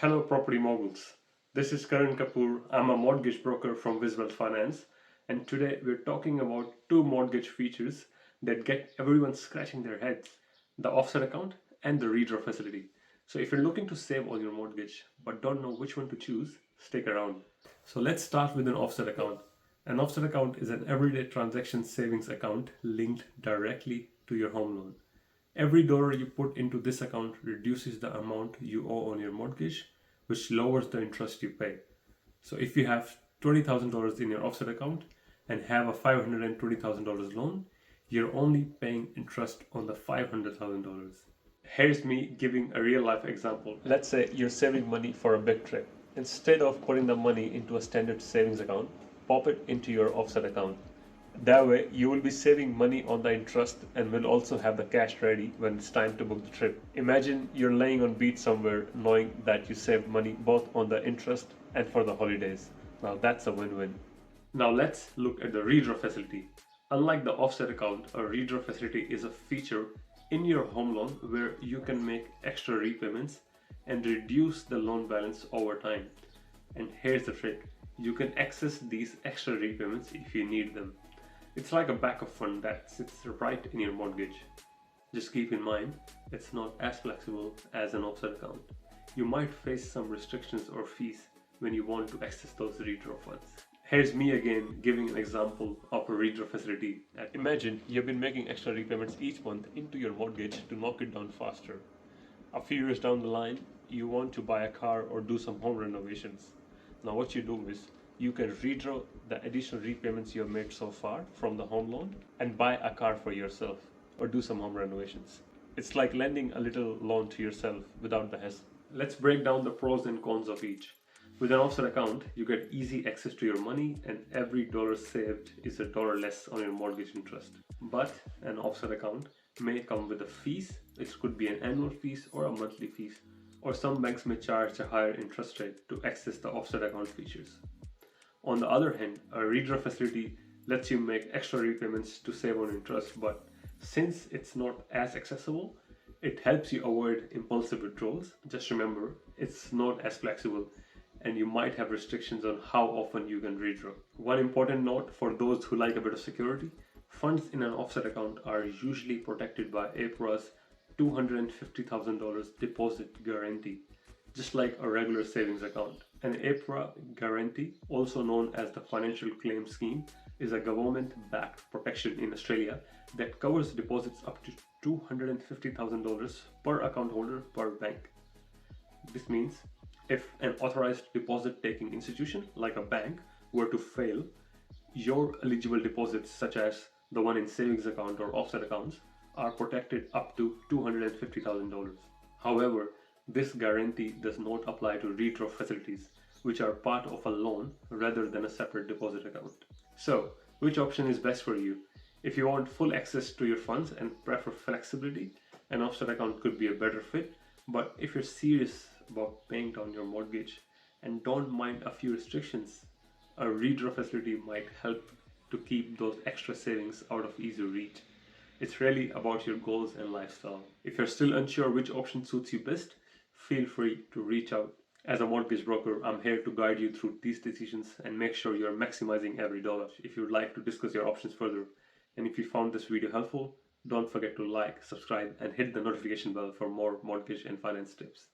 Hello, property moguls. This is Karan Kapoor. I'm a mortgage broker from Visual Finance, and today we're talking about two mortgage features that get everyone scratching their heads: the offset account and the redraw facility. So, if you're looking to save on your mortgage but don't know which one to choose, stick around. So, let's start with an offset account. An offset account is an everyday transaction savings account linked directly to your home loan. Every dollar you put into this account reduces the amount you owe on your mortgage, which lowers the interest you pay. So if you have $20,000 in your offset account and have a $520,000 loan, you're only paying interest on the $500,000. Here's me giving a real life example. Let's say you're saving money for a big trip. Instead of putting the money into a standard savings account, pop it into your offset account. That way, you will be saving money on the interest and will also have the cash ready when it's time to book the trip. Imagine you're laying on beach somewhere knowing that you saved money both on the interest and for the holidays. Now that's a win-win. Now let's look at the redraw facility. Unlike the offset account, a redraw facility is a feature in your home loan where you can make extra repayments and reduce the loan balance over time. And here's the trick: you can access these extra repayments if you need them. It's like a backup fund that sits right in your mortgage. Just keep in mind, it's not as flexible as an offset account. You might face some restrictions or fees when you want to access those redraw funds. Here's me again giving an example of a redraw facility. Imagine you've been making extra repayments each month into your mortgage to knock it down faster. A few years down the line, you want to buy a car or do some home renovations. Now what you do is you can redraw the additional repayments you have made so far from the home loan and buy a car for yourself or do some home renovations. It's like lending a little loan to yourself without the hassle. Let's break down the pros and cons of each. With an offset account, you get easy access to your money and every dollar saved is a dollar less on your mortgage interest. But an offset account may come with a fees. It could be an annual fees or a monthly fees, or some banks may charge a higher interest rate to access the offset account features. On the other hand, a redraw facility lets you make extra repayments to save on interest, but since it's not as accessible, it helps you avoid impulsive withdrawals. Just remember, it's not as flexible and you might have restrictions on how often you can redraw. One important note for those who like a bit of security: funds in an offset account are usually protected by APRA's $250,000 deposit guarantee, just like a regular savings account. An APRA guarantee, also known as the Financial Claim Scheme, is a government-backed protection in Australia that covers deposits up to $250,000 per account holder per bank. This means if an authorized deposit-taking institution like a bank were to fail, your eligible deposits, such as the one in savings account or offset accounts, are protected up to $250,000. However, this guarantee does not apply to redraw facilities, which are part of a loan rather than a separate deposit account. So, which option is best for you? If you want full access to your funds and prefer flexibility, an offset account could be a better fit. But if you're serious about paying down your mortgage and don't mind a few restrictions, a redraw facility might help to keep those extra savings out of easy reach. It's really about your goals and lifestyle. If you're still unsure which option suits you best, feel free to reach out. As a mortgage broker, I'm here to guide you through these decisions and make sure you're maximizing every dollar. If you'd like to discuss your options further, and if you found this video helpful, don't forget to like, subscribe, and hit the notification bell for more mortgage and finance tips.